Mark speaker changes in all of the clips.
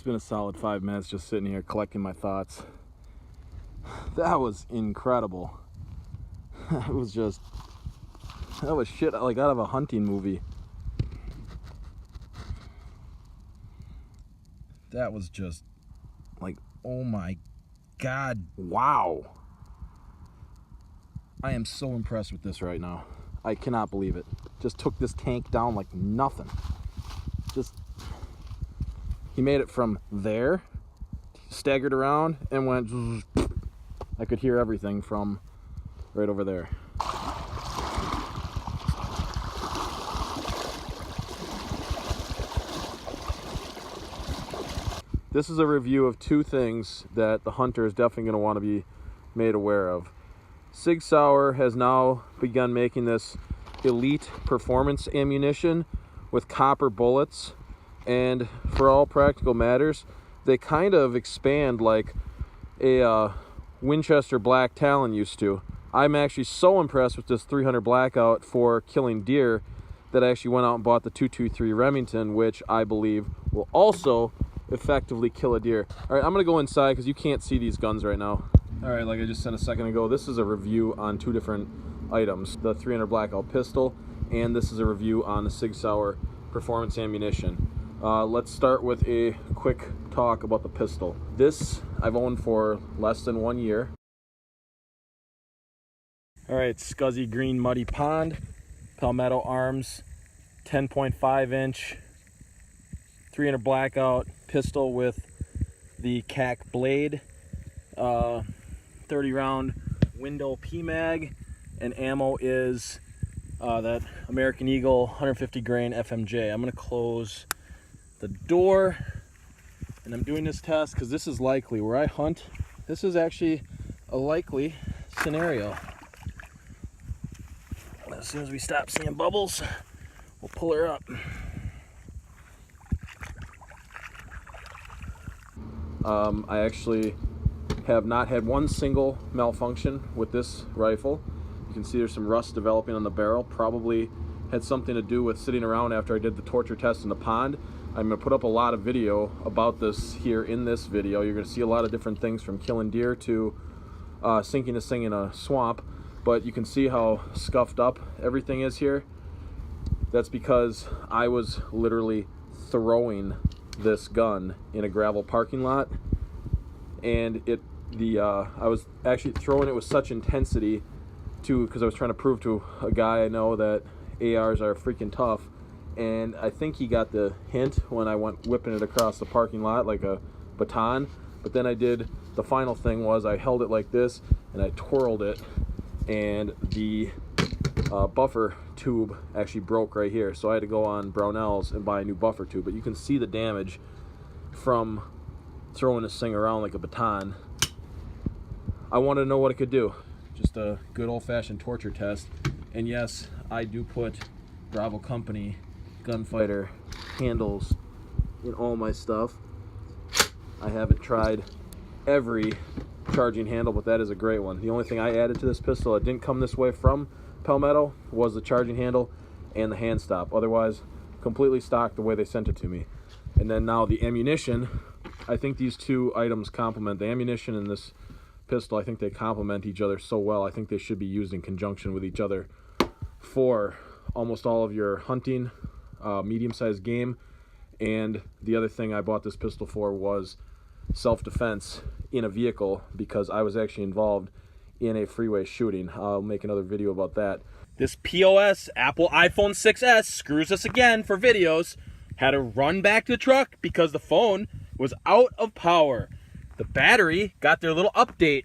Speaker 1: been a solid 5 minutes just sitting here collecting my thoughts. That was incredible. It was just, that was shit like out of a hunting movie. That was just like, oh my God, wow. I am so impressed with this right now. I cannot believe it. Just took this tank down like nothing. Just, he made it from there, staggered around, and went, I could hear everything from right over there. This is a review of 2 things that the hunter is definitely going to want to be made aware of. Sig Sauer has now begun making this elite performance ammunition with copper bullets, and for all practical matters, they kind of expand like a Winchester Black Talon used to. I'm actually so impressed with this 300 Blackout for killing deer that I actually went out and bought the 223 Remington, which I believe will also effectively kill a deer. All right, I'm gonna go inside because you can't see these guns right now. All right, like I just said a second ago, this is a review on 2 different items, the 300 Blackout pistol, and this is a review on the Sig Sauer performance ammunition. Let's start with a quick talk about the pistol. This I've owned for less than 1 year. All right, scuzzy green muddy pond, Palmetto Arms, 10.5 inch, 300 Blackout pistol with the CAC blade, 30 round window PMag, and ammo is that American Eagle 150 grain FMJ. I'm gonna close the door, and I'm doing this test because this is likely where I hunt. This is actually a likely scenario. As soon as we stop seeing bubbles, we'll pull her up. I actually have not had one single malfunction with this rifle. You can see there's some rust developing on the barrel. Probably had something to do with sitting around after I did the torture test in the pond. I'm going to put up a lot of video about this here in this video. You're going to see a lot of different things from killing deer to sinking this thing in a swamp. But you can see how scuffed up everything is here. That's because I was literally throwing this gun in a gravel parking lot, and I was actually throwing it with such intensity because I was trying to prove to a guy I know that ARs are freaking tough, and I think he got the hint when I went whipping it across the parking lot like a baton. But then the final thing was I held it like this and I twirled it, and the buffer tube actually broke right here, so I had to go on Brownells and buy a new buffer tube. But you can see the damage from throwing this thing around like a baton. I wanted to know what it could do. Just a good old-fashioned torture test. And yes, I do put Bravo Company gunfighter handles in all my stuff. I haven't tried every charging handle, but that is a great one. The only thing I added to this pistol that didn't come this way from Palmetto was the charging handle and the hand stop. Otherwise, completely stock the way they sent it to me. And then now the ammunition, I think these 2 items complement. The ammunition and this pistol, I think they complement each other so well. I think they should be used in conjunction with each other for almost all of your hunting, medium-sized game. And the other thing I bought this pistol for was self-defense in a vehicle, because I was actually involved in a freeway shooting. I'll make another video about that. This POS Apple iPhone 6s screws us again for videos. Had to run back to the truck because the phone was out of power. The battery got their little update,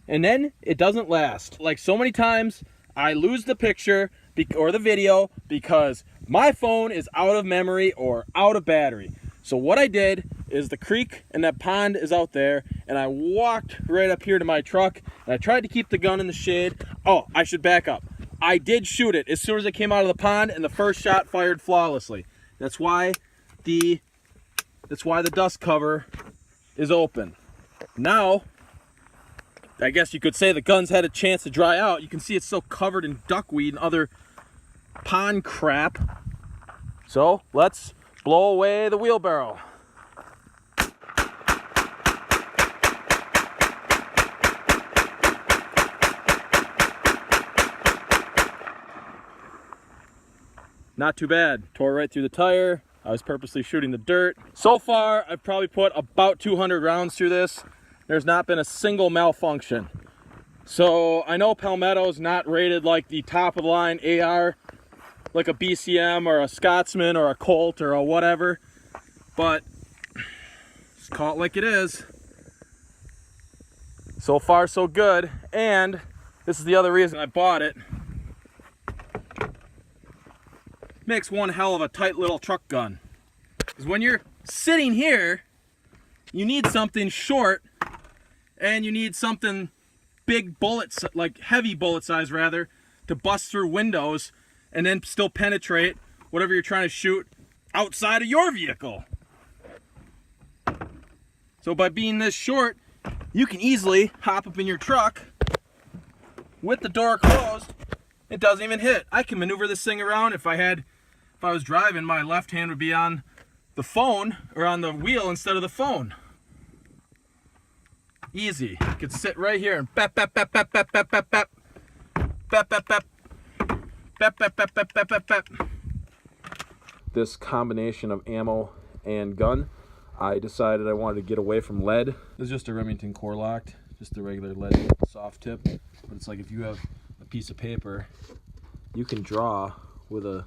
Speaker 1: and then it doesn't last. Like so many times, I lose the picture or the video because my phone is out of memory or out of battery. So what I did is the creek and that pond is out there, and I walked right up here to my truck, and I tried to keep the gun in the shade. Oh, I should back up. I did shoot it as soon as it came out of the pond, and the first shot fired flawlessly. That's why the dust cover is open. Now, I guess you could say the gun's had a chance to dry out. You can see it's still covered in duckweed and other pond crap. So let's blow away the wheelbarrow. not too bad. Tore right through the tire. I was purposely shooting the dirt. So far, I've probably put about 200 rounds through this. There's not been a single malfunction. So I know Palmetto's not rated like the top of the line AR, like a BCM or a Scotsman or a Colt or a whatever, but just call it like it is. So far so good, and this is the other reason I bought it. Makes one hell of a tight little truck gun. Because when you're sitting here, you need something short, and you need something big bullets, like heavy bullet size rather, to bust through windows and then still penetrate whatever you're trying to shoot outside of your vehicle. So by being this short, you can easily hop up in your truck with the door closed. It doesn't even hit. I can maneuver this thing around. If I was driving, my left hand would be on the phone or on the wheel instead of the phone. Easy. You could sit right here and bap bap bap bap bap bap bap bap bap bap bap bap bap bap bap bap bap bap. This combination of ammo and gun, I decided I wanted to get away from lead. This is just a Remington core locked, just a regular lead soft tip. But it's like if you have a piece of paper, you can draw with a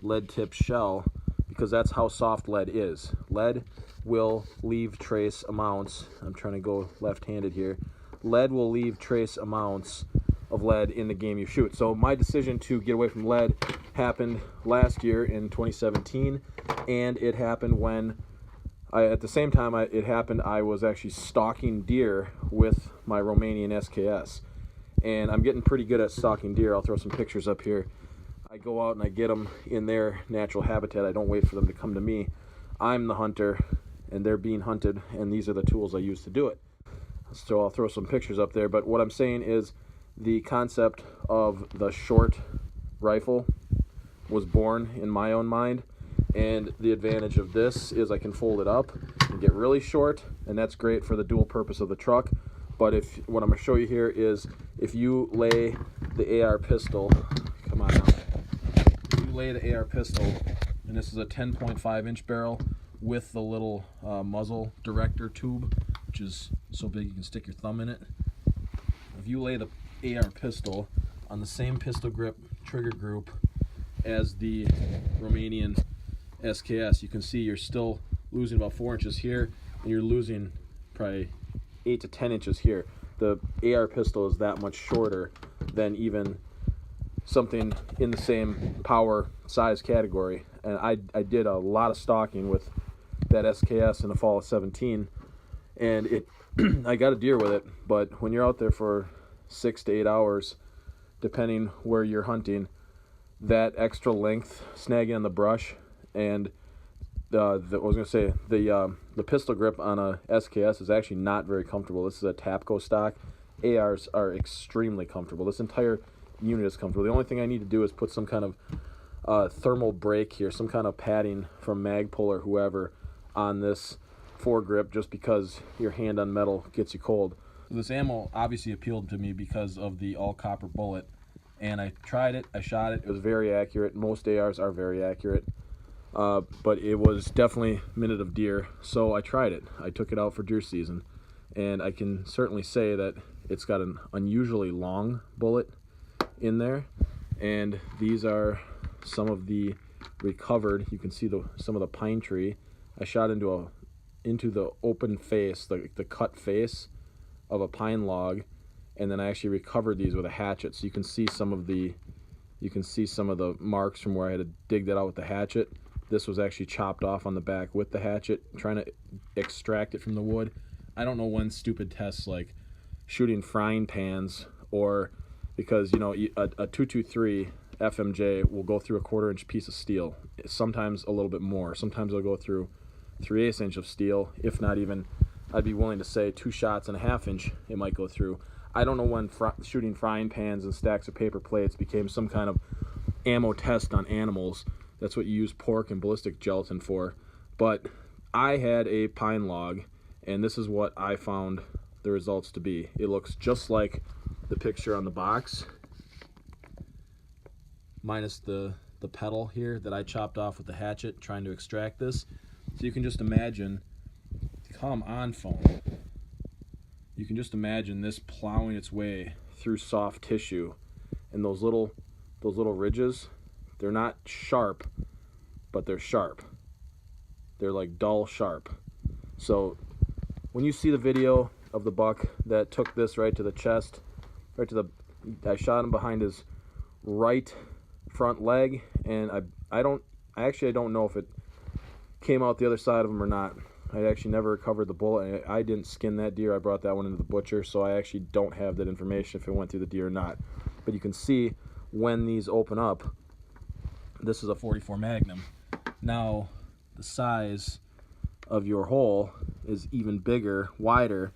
Speaker 1: lead tip shell, because that's how soft lead is. Lead will leave trace amounts. I'm trying to go left-handed here. Lead will leave trace amounts of lead in the game you shoot. So my decision to get away from lead happened last year in 2017, and it happened when at the same time it happened, I was actually stalking deer with my Romanian SKS, and I'm getting pretty good at stalking deer. I'll throw some pictures up here. I go out and I get them in their natural habitat. I don't wait for them to come to me. I'm the hunter and they're being hunted, and these are the tools I use to do it. So I'll throw some pictures up there, but what I'm saying is the concept of the short rifle was born in my own mind, and the advantage of this is I can fold it up and get really short, and that's great for the dual purpose of the truck. But what I'm going to show you here is if you lay the AR pistol, come on now, if you lay the AR pistol, and this is a 10.5 inch barrel with the little muzzle director tube, which is so big you can stick your thumb in it. If you lay the AR pistol on the same pistol grip trigger group as the Romanian SKS, you can see you're still losing about 4 inches here, and you're losing probably 8 to 10 inches here. The AR pistol is that much shorter than even something in the same power size category. And I did a lot of stalking with that SKS in the fall of 17, and I got a deer with it. But when you're out there for 6 to 8 hours, depending where you're hunting, that extra length snagging on the brush, and the pistol grip on a SKS is actually not very comfortable. This is a Tapco stock. ARs are extremely comfortable. This entire unit is comfortable. The only thing I need to do is put some kind of thermal brake here, some kind of padding from Magpul or whoever on this foregrip, just because your hand on metal gets you cold. This ammo obviously appealed to me because of the all copper bullet, and I tried it, I shot it, it was very accurate. Most ARs are very accurate, but it was definitely minute of deer, so I tried it. I took it out for deer season, and I can certainly say that it's got an unusually long bullet in there, and these are some of the recovered. You can see some of the pine tree. I shot into the open face, the cut face of a pine log, and then I actually recovered these with a hatchet. So you can see some of the marks from where I had to dig that out with the hatchet. This was actually chopped off on the back with the hatchet, trying to extract it from the wood. I don't know when stupid tests like shooting frying pans, or because a 223 FMJ will go through a 1/4 inch piece of steel, sometimes a little bit more. Sometimes it'll go through 3/8 inch of steel, if not even, I'd be willing to say 2 shots and a 1/2 inch it might go through. I don't know when shooting frying pans and stacks of paper plates became some kind of ammo test on animals. That's what you use pork and ballistic gelatin for. But I had a pine log, and this is what I found the results to be. It looks just like the picture on the box, minus the the pedal here that I chopped off with the hatchet trying to extract this. So you can just imagine, come on phone, you can just imagine this plowing its way through soft tissue, and those little ridges, they're not sharp, but they're sharp. They're like dull sharp. So when you see the video of the buck that took this right to the chest, right to the, I shot him behind his right front leg, and I actually don't know if it came out the other side of him or not. I actually never recovered the bullet. I didn't skin that deer. I brought that one into the butcher, so I actually don't have that information if it went through the deer or not. But you can see when these open up, this is a 44 Magnum. Now, the size of your hole is even bigger, wider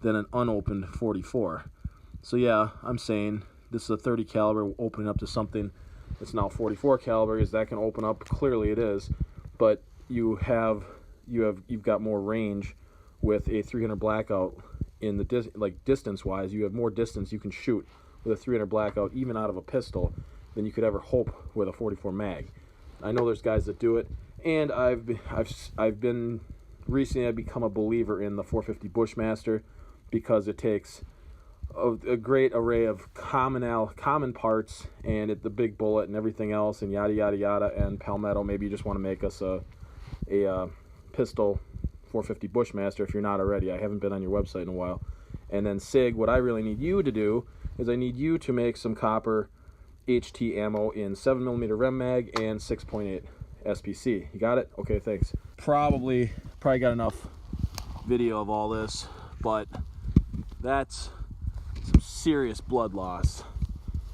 Speaker 1: than an unopened 44. So yeah, I'm saying this is a 30 caliber opening up to something that's now 44 caliber. Is that can open up? Clearly it is, but you've got more range with a 300 blackout in the distance wise. You have more distance you can shoot with a 300 blackout, even out of a pistol, than you could ever hope with a 44 mag. I know there's guys that do it, and I've become a believer in the 450 Bushmaster because it takes a great array of common parts, and the big bullet and everything else, and yada yada yada. And Palmetto, maybe you just want to make us a pistol 450 Bushmaster if you're not already. I haven't been on your website in a while. And then SIG, what I really need you to do is I need you to make some copper HT ammo in 7mm Rem Mag and 6.8 SPC. You got it? Okay, thanks. Probably got enough video of all this, but that's some serious blood loss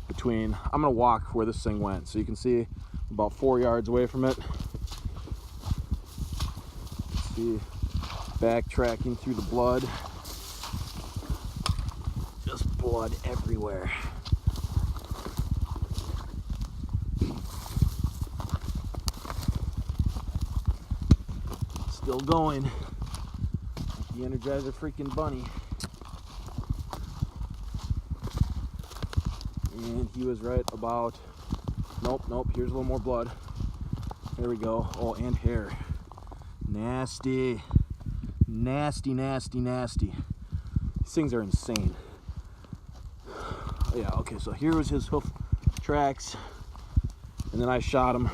Speaker 1: between, I'm gonna walk where this thing went so you can see about 4 yards away from it. See, backtracking through the blood, just blood everywhere. Still going, like the Energizer freaking bunny. And he was right about, nope, here's a little more blood. There we go. Oh, and hair. Nasty. Nasty, nasty, nasty. These things are insane. Yeah, okay, so here was his hoof tracks, and then I shot him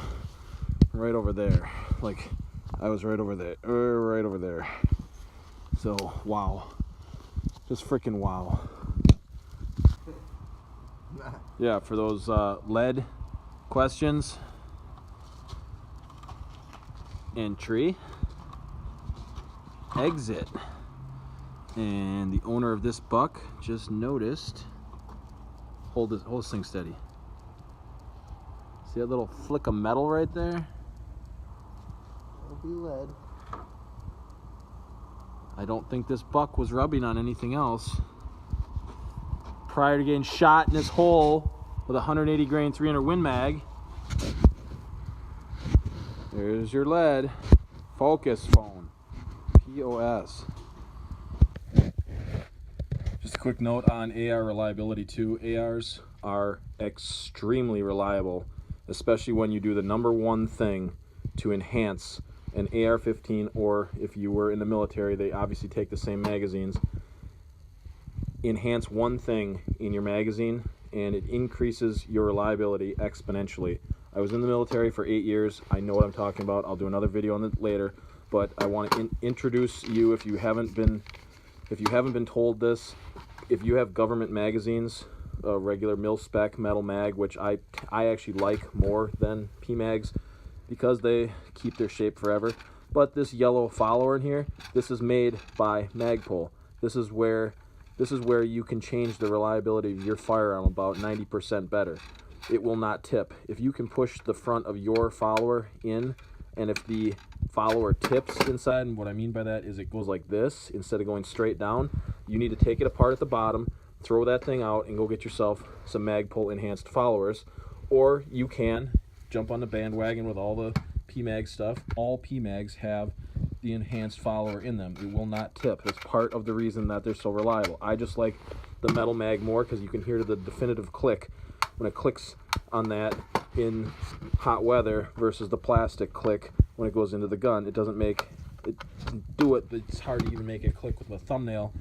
Speaker 1: right over there. Like, I was right over there, right over there. So, wow. Just freaking wow. Yeah, for those lead questions, entry, exit. And the owner of this buck just noticed, hold this thing steady. See that little flick of metal right there?
Speaker 2: That'll be lead.
Speaker 1: I don't think this buck was rubbing on anything else prior to getting shot in this hole with a 180 grain 300 Win Mag. There's your lead. Focus phone. POS. Just a quick note on AR reliability too. ARs are extremely reliable, especially when you do the number one thing to enhance an AR-15, or if you were in the military, they obviously take the same magazines. Enhance one thing in your magazine and it increases your reliability exponentially. I was in the military for 8 years. I know what I'm talking about. I'll do another video on it later, but I want to introduce you, if you haven't been told this, if you have government magazines, regular mil-spec metal mag, which I actually like more than PMags because they keep their shape forever. But this yellow follower in here, this is made by Magpul. This is where you can change the reliability of your firearm about 90% better. It will not tip. If you can push the front of your follower in, and if the follower tips inside, and what I mean by that is it goes like this instead of going straight down, you need to take it apart at the bottom, throw that thing out, and go get yourself some Magpul enhanced followers. Or you can jump on the bandwagon with all the PMag stuff. All PMags have the enhanced follower in them. It will not tip. That's part of the reason that they're so reliable. I just like the metal mag more because you can hear the definitive click when it clicks on that in hot weather versus the plastic click when it goes into the gun. It doesn't make it do it, but it's hard to even make it click with a thumbnail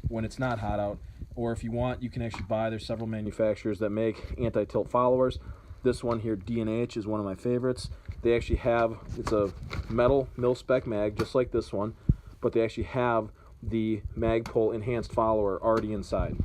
Speaker 1: when it's not hot out. Or if you want, you can actually buy, there's several manufacturers that make anti-tilt followers. This one here, D&H, is one of my favorites. They actually have, it's a metal mil-spec mag, just like this one, but they actually have the Magpul enhanced follower already inside.